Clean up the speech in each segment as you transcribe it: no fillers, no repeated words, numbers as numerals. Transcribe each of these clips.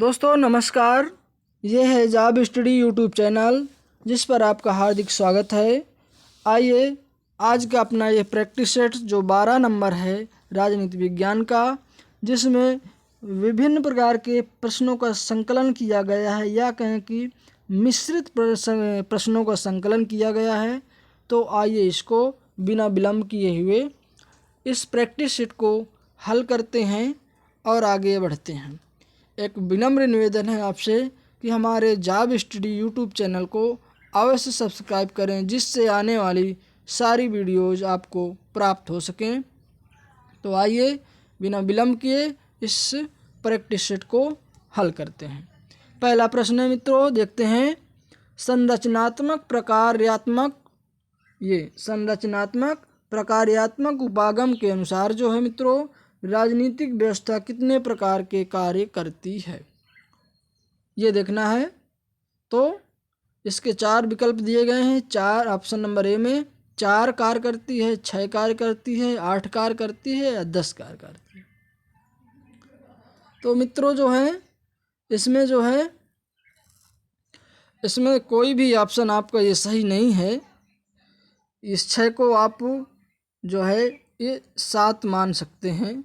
दोस्तों नमस्कार। ये है जॉब स्टडी यूट्यूब चैनल जिस पर आपका हार्दिक स्वागत है। आइए आज का अपना ये प्रैक्टिस सेट जो 12 नंबर है राजनीति विज्ञान का, जिसमें विभिन्न प्रकार के प्रश्नों का संकलन किया गया है या कहें कि मिश्रित प्रश्नों का संकलन किया गया है। तो आइए इसको बिना विलंब किए हुए इस प्रैक्टिस सेट को हल करते हैं और आगे बढ़ते हैं। एक विनम्र निवेदन है आपसे कि हमारे जॉब स्टडी यूट्यूब चैनल को अवश्य सब्सक्राइब करें, जिससे आने वाली सारी वीडियोज़ आपको प्राप्त हो सकें। तो आइए बिना विलंब किए इस प्रैक्टिस सेट को हल करते हैं। पहला प्रश्न है मित्रों, देखते हैं। संरचनात्मक प्रकार्यात्मक उपागम के अनुसार जो है मित्रों, राजनीतिक व्यवस्था कितने प्रकार के कार्य करती है, ये देखना है। तो इसके 4 विकल्प दिए गए हैं। 4 ऑप्शन नंबर ए में 4 कार्य करती है, 6 कार्य करती है, 8 कार्य करती है या 10 कार्य करती है। तो मित्रों जो है इसमें कोई भी ऑप्शन आपका ये सही नहीं है। इस 6 को आप जो है ये 7 मान सकते हैं।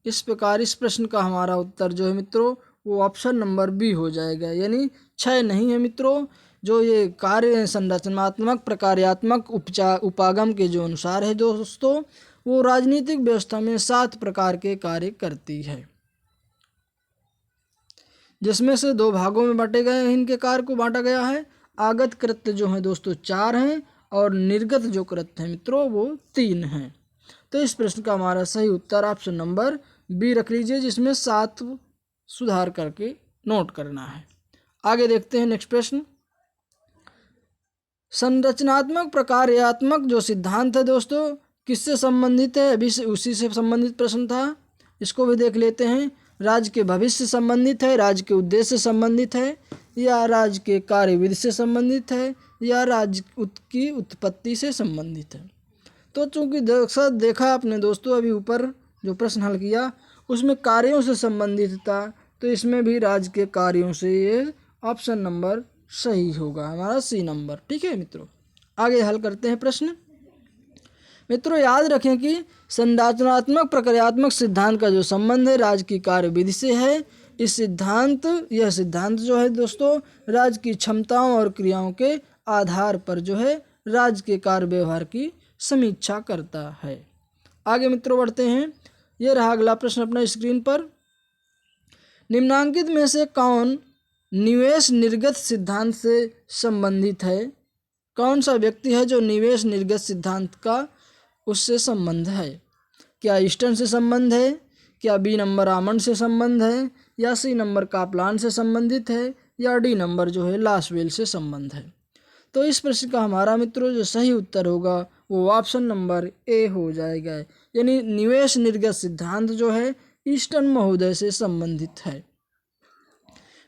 इस प्रकार इस प्रश्न का हमारा उत्तर जो है मित्रों वो ऑप्शन नंबर बी हो जाएगा, यानी 6 नहीं है मित्रों। जो ये कार्य संरचनात्मक प्रकार्यात्मक उपागम के जो अनुसार है दोस्तों, वो राजनीतिक व्यवस्था में 7 प्रकार के कार्य करती है, जिसमें से 2 भागों में बांटे गए हैं। इनके कार्य को बांटा गया है। आगत कृत्य जो है दोस्तों 4 हैं और निर्गत जो कृत्य हैं मित्रों वो 3 हैं। तो इस प्रश्न का हमारा सही उत्तर ऑप्शन नंबर बी रख लीजिए, जिसमें 7 सुधार करके नोट करना है। आगे देखते हैं नेक्स्ट प्रश्न। संरचनात्मक प्रकार्यात्मक जो सिद्धांत है दोस्तों किससे संबंधित है? अभी से उसी से संबंधित प्रश्न था, इसको भी देख लेते हैं। राज्य के भविष्य से संबंधित है, राज्य के उद्देश्य से संबंधित है, या राज्य के कार्यविधि से संबंधित है, या राज्य की उत्पत्ति से संबंधित है। तो चूँकि देखा आपने दोस्तों अभी ऊपर जो प्रश्न हल किया उसमें कार्यों से संबंधित था, तो इसमें भी राज्य के कार्यों से ये ऑप्शन नंबर सही होगा, हमारा सी नंबर। ठीक है मित्रों, आगे हल करते हैं प्रश्न। मित्रों याद रखें कि संरचनात्मक प्रक्रियात्मक सिद्धांत का जो संबंध है राज्य की कार्यविधि से है। यह सिद्धांत जो है दोस्तों राज्य की क्षमताओं और क्रियाओं के आधार पर जो है राज्य के कार्य व्यवहार की समीक्षा करता है। आगे मित्रों बढ़ते हैं। यह रहा अगला प्रश्न अपना स्क्रीन पर। निम्नांकित में से कौन निवेश निर्गत सिद्धांत से संबंधित है? कौन सा व्यक्ति है जो निवेश निर्गत सिद्धांत का उससे संबंध है? क्या ईस्टर्न से संबंध है, क्या बी नंबर आमंड से संबंध है, या सी नंबर कापलान से संबंधित है, या डी नंबर जो है लासवेल से संबंध है? तो इस प्रश्न का हमारा मित्रों जो सही उत्तर होगा वो ऑप्शन नंबर ए हो जाएगा, यानी निवेश निर्गत सिद्धांत जो है ईस्टर्न महोदय से संबंधित है।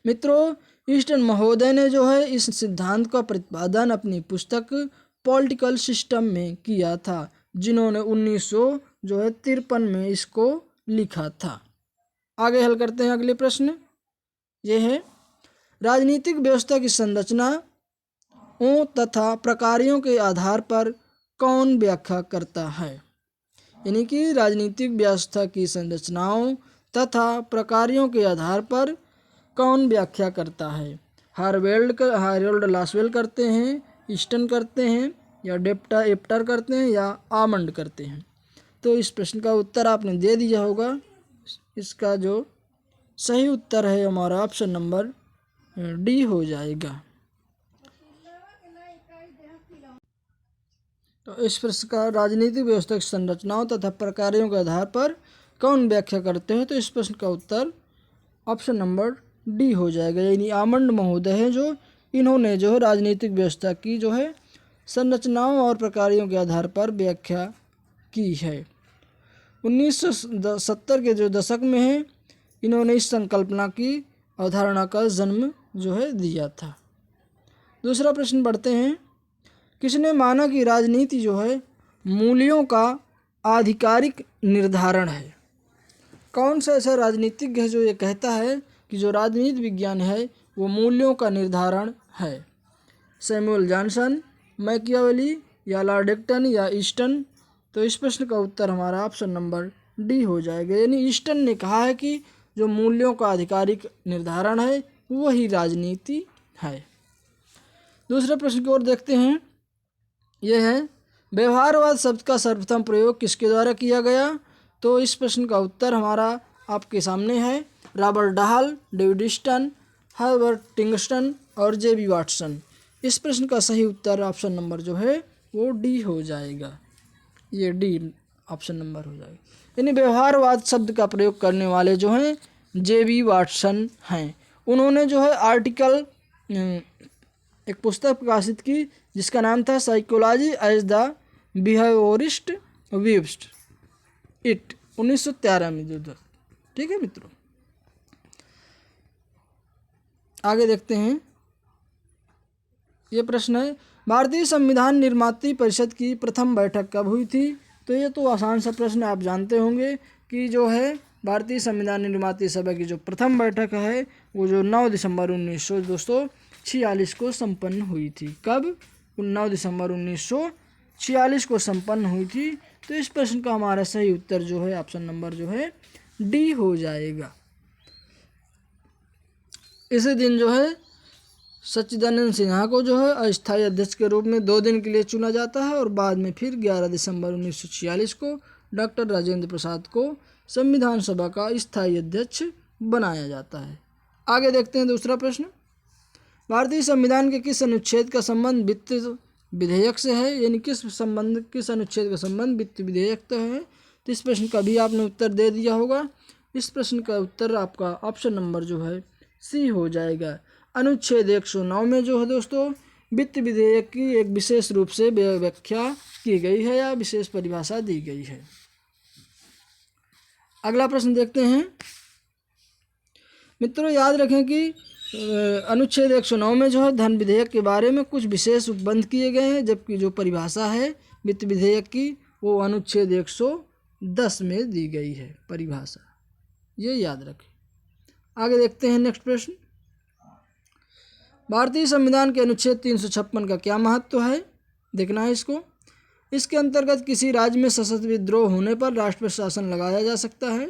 मित्रों ईस्टर्न महोदय ने जो है इस सिद्धांत का प्रतिपादन अपनी पुस्तक पॉलिटिकल सिस्टम में किया था, जिन्होंने 1953 में इसको लिखा था। आगे हल करते हैं अगले प्रश्न। ये है राजनीतिक व्यवस्था की संरचना तथा प्रकारों के आधार पर कौन व्याख्या करता है? यानी कि राजनीतिक व्यवस्था की संरचनाओं तथा प्रकारों के आधार पर कौन व्याख्या करता है? हारोल्ड लासवेल करते हैं, ईस्टर्न करते हैं, या एप्टर करते हैं, या आमंड करते हैं? तो इस प्रश्न का उत्तर आपने दे दिया होगा। इसका जो सही उत्तर है हमारा ऑप्शन नंबर डी हो जाएगा। तो इस प्रश्न का राजनीतिक व्यवस्था की संरचनाओं तथा प्रकारों के आधार पर कौन व्याख्या करते हैं? तो इस प्रश्न का उत्तर ऑप्शन नंबर डी हो जाएगा, यानी आमंड महोदय है जो इन्होंने जो है राजनीतिक व्यवस्था की जो है संरचनाओं और प्रकारों के आधार पर व्याख्या की है। 1970 के जो दशक में है इन्होंने इस संकल्पना की अवधारणा का जन्म जो है दिया था। दूसरा प्रश्न बढ़ते हैं। किसने माना कि राजनीति जो है मूल्यों का आधिकारिक निर्धारण है? कौन सा ऐसा राजनीतिज्ञ है जो ये कहता है कि जो राजनीति विज्ञान है वो मूल्यों का निर्धारण है? सैमुअल जॉनसन, मैकियावेली या लॉर्ड एक्टन या ईस्टन? तो इस प्रश्न का उत्तर हमारा ऑप्शन नंबर डी हो जाएगा। यानी ईस्टन ने कहा है कि जो मूल्यों का आधिकारिक निर्धारण है वही राजनीति है। दूसरे प्रश्न की ओर देखते हैं। यह है, व्यवहारवाद शब्द का सर्वप्रथम प्रयोग किसके द्वारा किया गया? तो इस प्रश्न का उत्तर हमारा आपके सामने है। Robert Dahl, David Easton, Herbert Tingston और जे.बी. वाटसन। इस प्रश्न का सही उत्तर ऑप्शन नंबर जो है वो डी हो जाएगा। ये डी ऑप्शन नंबर हो जाएगा। यानी व्यवहारवाद शब्द का प्रयोग करने वाले जो हैं जे.बी. वाटसन हैं। उन्होंने जो है आर्टिकल एक पुस्तक प्रकाशित की जिसका नाम था psychology as the behaviourist views it, 1913 में जो था। ठीक है मित्रों, आगे देखते हैं। ये प्रश्न है, भारतीय संविधान निर्माती परिषद की प्रथम बैठक कब हुई थी? तो ये तो आसान सा प्रश्न, आप जानते होंगे कि जो है भारतीय संविधान निर्माती सभा की जो प्रथम बैठक है वो जो 9 दिसंबर 1946 को संपन्न हुई थी। कब? 9 दिसंबर 1946 को संपन्न हुई थी। तो इस प्रश्न का हमारा सही उत्तर जो है ऑप्शन नंबर जो है डी हो जाएगा। इसी दिन जो है सच्चिदानंद सिन्हा को जो है अस्थायी अध्यक्ष के रूप में 2 दिन के लिए चुना जाता है और बाद में फिर 11 दिसंबर 1946 को डॉक्टर राजेंद्र प्रसाद को संविधान सभा का स्थायी अध्यक्ष बनाया जाता है। आगे देखते हैं दूसरा प्रश्न। भारतीय संविधान के किस अनुच्छेद का संबंध वित्त विधेयक से है? यानी किस अनुच्छेद का संबंध वित्त विधेयक से है? तो इस प्रश्न का भी आपने उत्तर दे दिया होगा। इस प्रश्न का उत्तर आपका ऑप्शन नंबर जो है सी हो जाएगा। अनुच्छेद 109 में जो है दोस्तों वित्त विधेयक की एक विशेष रूप से व्याख्या की गई है या विशेष परिभाषा दी गई है। अगला प्रश्न देखते हैं। मित्रों याद रखें कि अनुच्छेद 109 में जो है धन विधेयक के बारे में कुछ विशेष उपबंध किए गए हैं, जबकि जो परिभाषा है वित्त विधेयक की वो अनुच्छेद 110 में दी गई है परिभाषा, ये याद रखें। आगे देखते हैं नेक्स्ट प्रश्न। भारतीय संविधान के अनुच्छेद 356 का क्या महत्व है? देखना है इसको। इसके अंतर्गत किसी राज्य में सशस्त्र विद्रोह होने पर राष्ट्रपति शासन लगाया जा सकता है।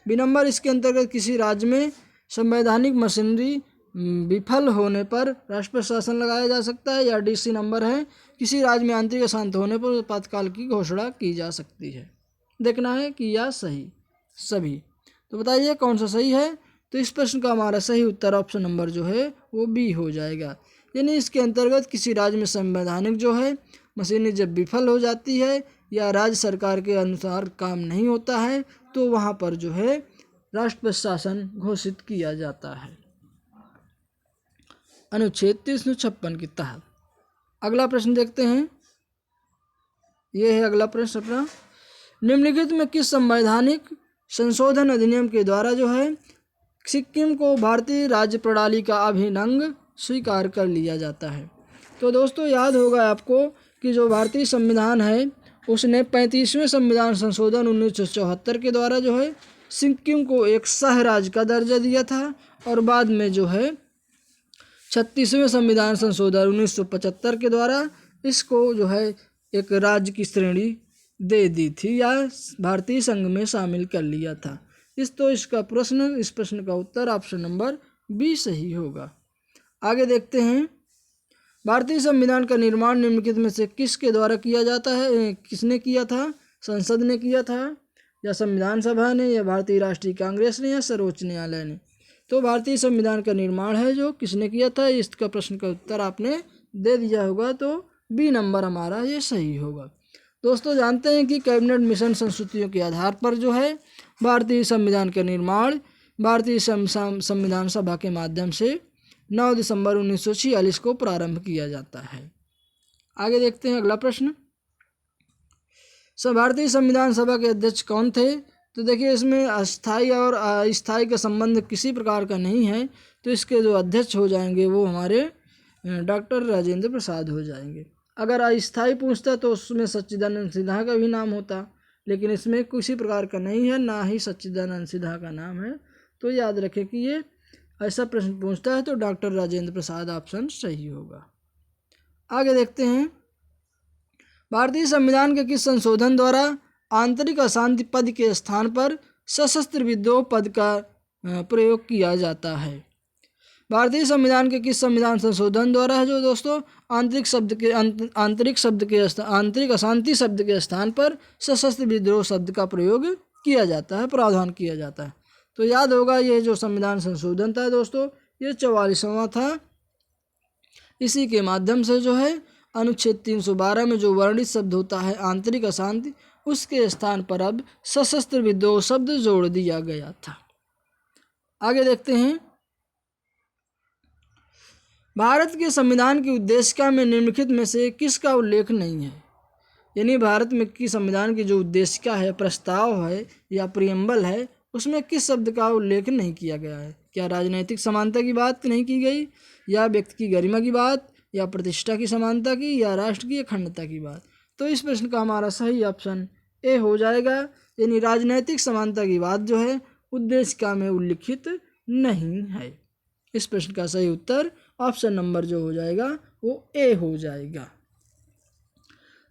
बी नंबर, इसके अंतर्गत किसी राज्य में संवैधानिक मशीनरी विफल होने पर राष्ट्रपति शासन लगाया जा सकता है। या डी.सी. नंबर है, किसी राज्य में आंतरिक अशांत होने पर आपातकाल की घोषणा की जा सकती है। देखना है कि या सही सभी। तो बताइए कौन सा सही है? तो इस प्रश्न का हमारा सही उत्तर ऑप्शन नंबर जो है वो बी हो जाएगा। यानी इसके अंतर्गत किसी राज्य में संवैधानिक जो है मशीनरी जब विफल हो जाती है या राज्य सरकार के अनुसार काम नहीं होता है तो वहाँ पर जो है राष्ट्रपति शासन घोषित किया जाता है अनुच्छेद 356 के तहत। अगला प्रश्न देखते हैं। ये है अगला प्रश्न अपना। निम्नलिखित में किस संवैधानिक संशोधन अधिनियम के द्वारा जो है सिक्किम को भारतीय राज्य प्रणाली का अभिन्न अंग स्वीकार कर लिया जाता है? तो दोस्तों याद होगा आपको कि जो भारतीय संविधान है उसने 35वें संविधान संशोधन 1974 के द्वारा जो है सिक्किम को एक सह राज्य का दर्जा दिया था और बाद में जो है 36वें संविधान संशोधन 1975 के द्वारा इसको जो है एक राज्य की श्रेणी दे दी थी या भारतीय संघ में शामिल कर लिया था। इस प्रश्न का उत्तर ऑप्शन नंबर बी सही होगा। आगे देखते हैं। भारतीय संविधान का निर्माण निम्नलिखित में से किसके द्वारा किया जाता है? किसने किया था? संसद ने किया था या संविधान सभा ने या भारतीय राष्ट्रीय कांग्रेस ने या सर्वोच्च न्यायालय ने? तो भारतीय संविधान का निर्माण है जो किसने किया था, इसका प्रश्न का उत्तर आपने दे दिया होगा, तो बी नंबर हमारा ये सही होगा। दोस्तों जानते हैं कि कैबिनेट मिशन संस्तुतियों के आधार पर जो है भारतीय संविधान का निर्माण भारतीय संविधान सभा के माध्यम से 9 दिसंबर 1946 को प्रारंभ किया जाता है। आगे देखते हैं अगला प्रश्न। भारतीय संविधान सभा के अध्यक्ष कौन थे? तो देखिए इसमें अस्थायी और अस्थायी का संबंध किसी प्रकार का नहीं है, तो इसके जो अध्यक्ष हो जाएंगे वो हमारे डॉक्टर राजेंद्र प्रसाद हो जाएंगे। अगर अस्थायी पूछता तो उसमें सच्चिदानंद सिन्हा का भी नाम होता, लेकिन इसमें किसी प्रकार का नहीं है, ना ही सच्चिदानंद सिन्हा का नाम है। तो याद रखें कि ये ऐसा प्रश्न पूछता है तो डॉक्टर राजेंद्र प्रसाद ऑप्शन सही होगा। आगे देखते हैं, भारतीय संविधान के किस संशोधन द्वारा आंतरिक अशांति पद के स्थान पर सशस्त्र विद्रोह पद का प्रयोग किया जाता है। भारतीय संविधान के किस संविधान संशोधन द्वारा है जो दोस्तों आंतरिक अशांति शब्द के स्थान पर सशस्त्र विद्रोह शब्द का प्रयोग किया जाता है, प्रावधान किया जाता है। तो याद होगा ये जो संविधान संशोधन था दोस्तों ये 44वां था। इसी के माध्यम से जो है अनुच्छेद 312 में जो वर्णित शब्द होता है आंतरिक अशांति, उसके स्थान पर अब सशस्त्र विद्रोह शब्द जोड़ दिया गया था। आगे देखते हैं, भारत के संविधान की उद्देशिका में निम्नलिखित में से किसका उल्लेख नहीं है। यानी भारत में की संविधान की जो उद्देशिका है, प्रस्ताव है या प्रियम्बल है, उसमें किस शब्द का उल्लेख नहीं किया गया है। क्या राजनैतिक समानता की बात नहीं की गई, या व्यक्ति की गरिमा की बात, या प्रतिष्ठा की समानता की, या राष्ट्र की अखंडता की बात। तो इस प्रश्न का हमारा सही ऑप्शन ए हो जाएगा। यानी राजनैतिक समानता की बात जो है उद्देशिका में उल्लिखित नहीं है। इस प्रश्न का सही उत्तर ऑप्शन नंबर जो हो जाएगा वो ए हो जाएगा।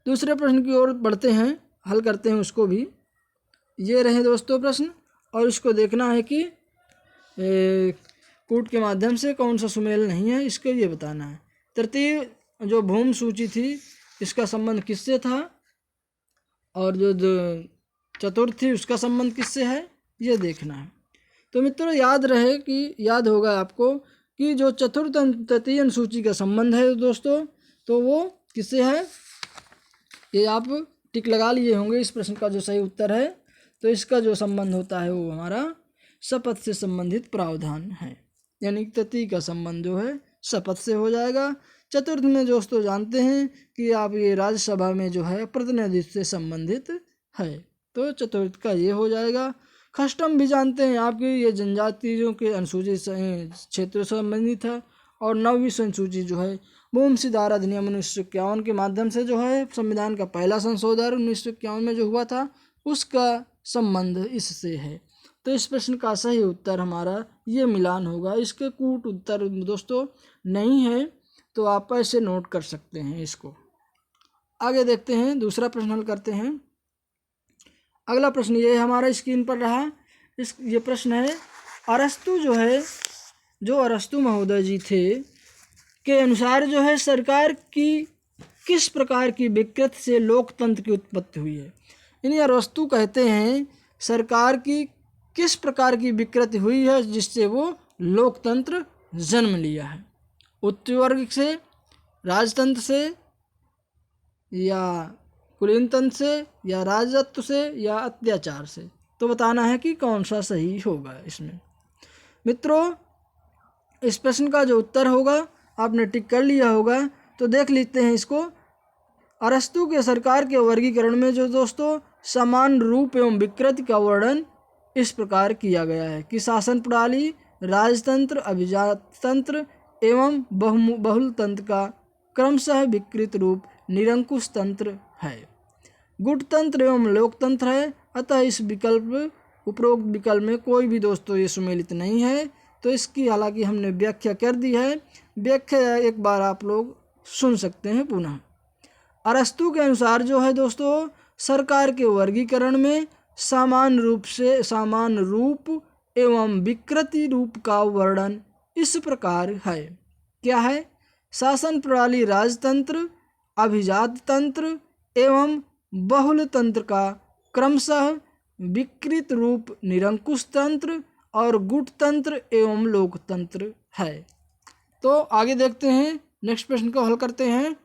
दूसरे प्रश्न की ओर बढ़ते हैं, हल करते हैं उसको भी। ये रहे दोस्तों प्रश्न, और इसको देखना है कि कूट के माध्यम से कौन सा सुमेल नहीं है, इसको ये बताना है। तृतीय जो भूमि सूची थी इसका संबंध किससे था, और जो चतुर्थ थी उसका संबंध किससे है, ये देखना है। तो मित्रों याद होगा आपको कि जो चतुर्थ तृतीय अनुसूची का संबंध है दोस्तों, तो वो किससे है, ये आप टिक लगा लिए होंगे। इस प्रश्न का जो सही उत्तर है, तो इसका जो संबंध होता है वो हमारा शपथ से संबंधित प्रावधान है। यानी तृतीय का संबंध जो है शपथ से हो जाएगा। चतुर्थ में दोस्तों जानते हैं कि आप ये राज्यसभा में जो है प्रतिनिधित्व से संबंधित है, तो चतुर्थ का ये हो जाएगा। खष्टम भी जानते हैं आपकी ये जनजातियों के अनुसूचित क्षेत्रों से संबंधित है। और 9वीं अनुसूची जो है भूमि सुधार अधिनियम 1951 के माध्यम से जो है संविधान का पहला संशोधन 1951 में जो हुआ था, उसका संबंध इससे है। तो इस प्रश्न का सही उत्तर हमारा ये मिलान होगा। इसके कूट उत्तर दोस्तों नहीं है, तो आप ऐसे नोट कर सकते हैं इसको। आगे देखते हैं, दूसरा प्रश्न हल करते हैं। अगला प्रश्न ये हमारा स्क्रीन पर रहा। ये प्रश्न है, अरस्तु जो है, जो अरस्तु महोदय जी थे के अनुसार जो है सरकार की किस प्रकार की विकृति से लोकतंत्र की उत्पत्ति हुई है। यानी अरस्तु कहते हैं सरकार की किस प्रकार की विकृति हुई है जिससे वो लोकतंत्र जन्म लिया है। उच्च वर्ग से, राजतंत्र से, या कुलीन तंत्र से, या राजत्व से, या अत्याचार से। तो बताना है कि कौन सा सही होगा इसमें। मित्रों इस प्रश्न का जो उत्तर होगा आपने टिक कर लिया होगा, तो देख लेते हैं इसको। अरस्तु के सरकार के वर्गीकरण में जो दोस्तों समान रूप एवं विकृति का वर्णन इस प्रकार किया गया है कि शासन प्रणाली राजतंत्र, अभिजाततंत्र एवं बहुल तंत्र का क्रमशः विकृत रूप निरंकुश तंत्र है। गुटतंत्र एवं लोकतंत्र है। अतः इस उपरोक्त विकल्प में कोई भी दोस्तों ये सुमेलित नहीं है। तो इसकी हालांकि हमने व्याख्या कर दी है, व्याख्या एक बार आप लोग सुन सकते हैं पुनः। अरस्तु के अनुसार जो है दोस्तों सरकार के वर्गीकरण में समान रूप एवं विकृति रूप का वर्णन इस प्रकार है। क्या है? शासन प्रणाली राजतंत्र, अभिजात तंत्र एवं बहुल तंत्र का क्रमशः विकृत रूप निरंकुश तंत्र और गुटतंत्र एवं लोकतंत्र है। तो आगे देखते हैं, नेक्स्ट प्रश्न को हल करते हैं।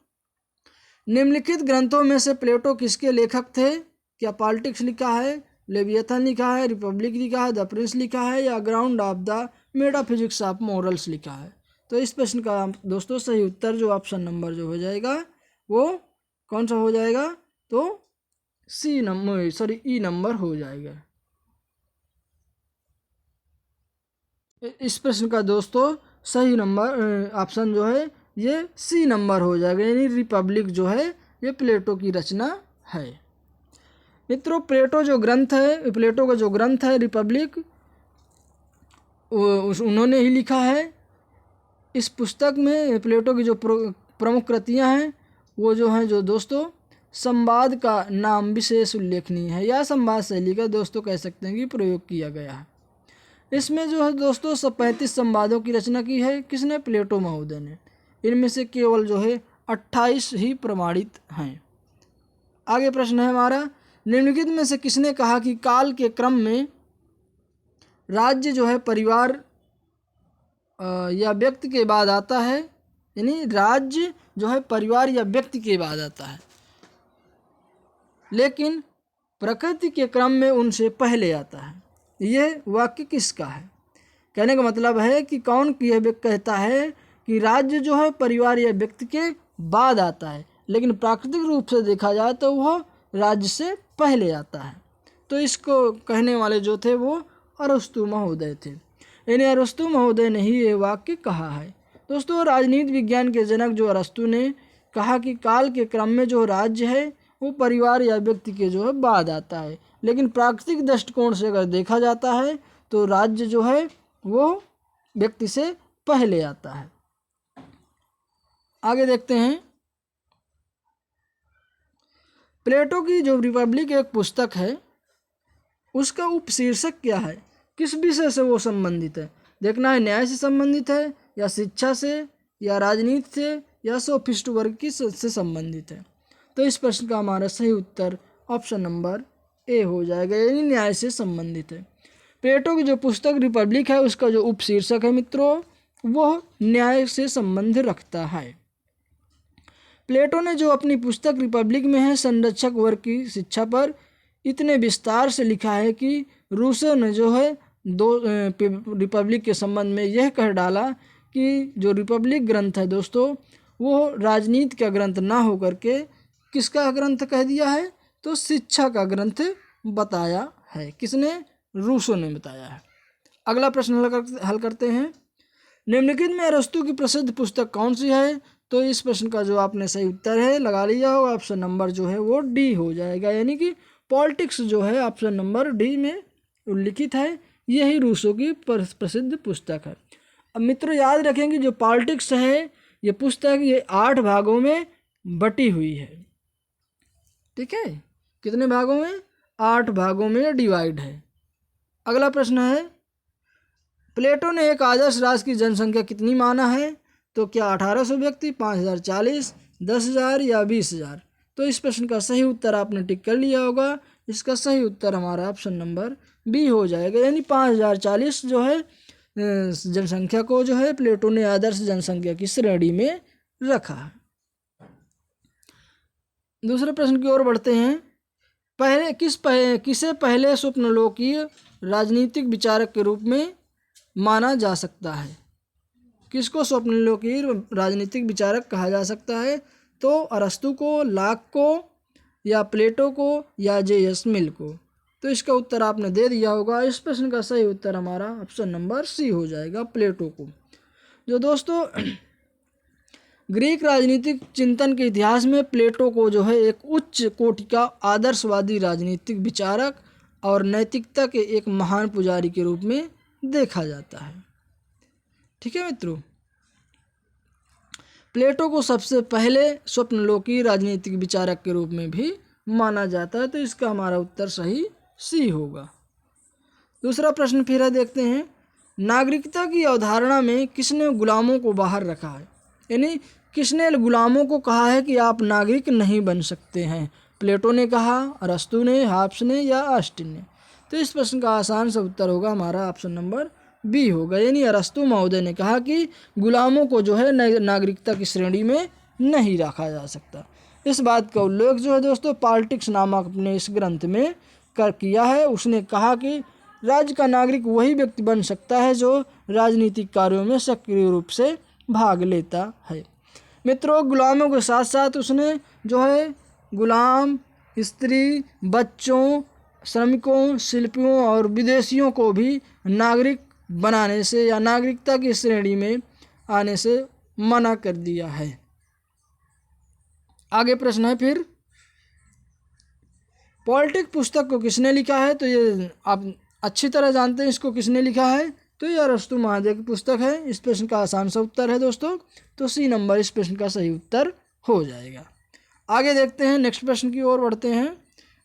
निम्नलिखित ग्रंथों में से प्लेटो किसके लेखक थे? क्या पॉलिटिक्स लिखा है, लेवियथन लिखा है, रिपब्लिक लिखा है, द प्रिंस लिखा है, या ground of the metaphysics of morals लिखा है? तो इस प्रश्न का दोस्तों सही उत्तर जो ऑप्शन नंबर जो हो जाएगा वो कौन सा हो जाएगा? तो ई नंबर हो जाएगा। इस प्रश्न का दोस्तों सही नंबर ऑप्शन जो है ये सी नंबर हो जाएगा। यानी रिपब्लिक जो है ये प्लेटो की रचना है। मित्रों प्लेटो का जो ग्रंथ है रिपब्लिक, उन्होंने ही लिखा है। इस पुस्तक में प्लेटो की जो प्रमुख कृतियाँ हैं वो जो हैं जो दोस्तों संवाद का नाम विशेष उल्लेखनीय है, या संवाद शैली का दोस्तों कह सकते हैं कि प्रयोग किया गया है। इसमें जो है दोस्तों 35 संवादों की रचना की है। किसने? प्लेटो महोदय ने। इनमें से केवल जो है 28 ही प्रमाणित हैं। आगे प्रश्न है हमारा, निम्नलिखित में से किसने कहा कि काल के क्रम में राज्य जो है परिवार या व्यक्ति के बाद आता है, यानी राज्य जो है परिवार या व्यक्ति के बाद आता है, लेकिन प्रकृति के क्रम में उनसे पहले आता है। यह वाक्य किसका है? कहने का मतलब है कि कौन यह व्यक्ति कहता है कि राज्य जो है परिवार या व्यक्ति के बाद आता है, लेकिन प्राकृतिक रूप से देखा जाए तो वह राज्य से पहले आता है। तो इसको कहने वाले जो थे वो अरस्तु महोदय थे। यानी अरस्तु महोदय ने ही ये वाक्य कहा है। दोस्तों राजनीति विज्ञान के जनक जो अरस्तु ने कहा कि काल के क्रम में जो राज्य है वो परिवार या व्यक्ति के जो है बाद आता है, लेकिन प्राकृतिक दृष्टिकोण से अगर देखा जाता है तो राज्य जो है वो व्यक्ति से पहले आता है। आगे देखते हैं, प्लेटो की जो रिपब्लिक एक पुस्तक है उसका उपशीर्षक क्या है? किस विषय से वो संबंधित है? देखना है न्याय से संबंधित है या शिक्षा से या राजनीति से या सोफिस्ट वर्ग की से संबंधित है। तो इस प्रश्न का हमारा सही उत्तर ऑप्शन नंबर ए हो जाएगा, यानी न्याय से संबंधित है। प्लेटो की जो पुस्तक रिपब्लिक है उसका जो उपशीर्षक है मित्रों वह न्याय से संबंध रखता है। प्लेटो ने जो अपनी पुस्तक रिपब्लिक में है संरक्षक वर्ग की शिक्षा पर इतने विस्तार से लिखा है कि रूसो ने जो है रिपब्लिक के संबंध में यह कह डाला कि जो रिपब्लिक ग्रंथ है दोस्तों वो राजनीति का ग्रंथ ना होकर के किसका ग्रंथ कह दिया है? तो शिक्षा का ग्रंथ बताया है। किसने? रूसो ने बताया है। अगला प्रश्न हल करते हैं, निम्नलिखित में अरस्तु की प्रसिद्ध पुस्तक कौन सी है? तो इस प्रश्न का जो आपने सही उत्तर है लगा लिया होगा, ऑप्शन नंबर जो है वो डी हो जाएगा, यानी कि पॉलिटिक्स जो है ऑप्शन नंबर डी में उल्लिखित है। यही रूसो की प्रसिद्ध पुस्तक है। अब मित्रों याद रखेंगे जो पॉलिटिक्स है ये पुस्तक ये 8 भागों में बटी हुई है। ठीक है, कितने भागों में? 8 भागों में डिवाइड है। अगला प्रश्न है, प्लेटो ने एक आदर्श राष्ट्र की जनसंख्या कितनी माना है? तो क्या 1800 व्यक्ति, 5040, 10,000 या 20,000? तो इस प्रश्न का सही उत्तर आपने टिक कर लिया होगा। इसका सही उत्तर हमारा ऑप्शन नंबर बी हो जाएगा, यानी 5040 जो है जनसंख्या को जो है प्लेटो ने आदर्श जनसंख्या की श्रेणी में रखा है। दूसरे प्रश्न की ओर बढ़ते हैं, किसे पहले स्वप्नलोकीय राजनीतिक विचारक के रूप में माना जा सकता है? किसको स्वप्नलोकीय राजनीतिक विचारक कहा जा सकता है? तो अरस्तु को, लाक को, या प्लेटो को, या जे.एस. मिल को? तो इसका उत्तर आपने दे दिया होगा। इस प्रश्न का सही उत्तर हमारा ऑप्शन नंबर सी हो जाएगा, प्लेटो को। जो दोस्तों ग्रीक राजनीतिक चिंतन के इतिहास में प्लेटो को जो है एक उच्च कोटि का आदर्शवादी राजनीतिक विचारक और नैतिकता के एक महान पुजारी के रूप में देखा जाता है। ठीक है मित्रों, प्लेटो को सबसे पहले स्वप्नलोकीय राजनीतिक विचारक के रूप में भी माना जाता है। तो इसका हमारा उत्तर सही सी होगा। दूसरा प्रश्न फिर है, देखते हैं, नागरिकता की अवधारणा में किसने गुलामों को बाहर रखा है? यानी किसने गुलामों को कहा है कि आप नागरिक नहीं बन सकते हैं? प्लेटो ने कहा, अरस्तु ने, हाब्स ने, या ऑस्टिन ने? तो इस प्रश्न का आसान सा उत्तर होगा हमारा ऑप्शन नंबर बी होगा, यानी अरस्तु महोदय ने कहा कि गुलामों को जो है नागरिकता की श्रेणी में नहीं रखा जा सकता। इस बात का उल्लेख जो है दोस्तों पॉलिटिक्स नामक अपने इस ग्रंथ में किया है। उसने कहा कि राज्य का नागरिक वही व्यक्ति बन सकता है जो राजनीतिक कार्यों में सक्रिय रूप से भाग लेता है। मित्रों गुलामों के साथ साथ उसने जो है गुलाम, स्त्री, बच्चों, श्रमिकों, शिल्पियों और विदेशियों को भी नागरिक बनाने से या नागरिकता की श्रेणी में आने से मना कर दिया है। आगे प्रश्न है फिर, पॉलिटिक पुस्तक को किसने लिखा है? तो ये आप अच्छी तरह जानते हैं इसको किसने लिखा है। तो ये अरस्तु महादेव की पुस्तक है। इस प्रश्न का आसान सा उत्तर है दोस्तों, तो सी नंबर इस प्रश्न का सही उत्तर हो जाएगा। आगे देखते हैं, नेक्स्ट प्रश्न की ओर बढ़ते हैं।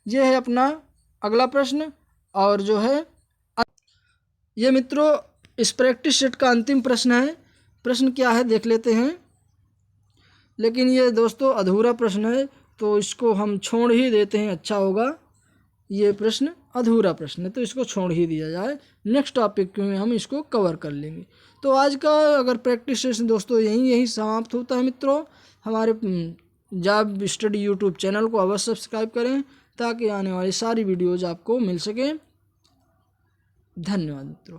ये है अपना अगला प्रश्न, और जो है ये मित्रों इस प्रैक्टिस सेट का अंतिम प्रश्न है। प्रश्न क्या है देख लेते हैं, लेकिन ये दोस्तों अधूरा प्रश्न है तो इसको हम छोड़ ही देते हैं, अच्छा होगा। ये प्रश्न अधूरा प्रश्न है तो इसको छोड़ ही दिया जाए, नेक्स्ट टॉपिक में हम इसको कवर कर लेंगे। तो आज का अगर प्रैक्टिस सेशन दोस्तों यही समाप्त होता है मित्रों। हमारे जॉब स्टडी यूट्यूब चैनल को अवश्य सब्सक्राइब करें ताकि आने वाली सारी वीडियोज़ आपको मिल सकें। धन्यवाद मित्रों।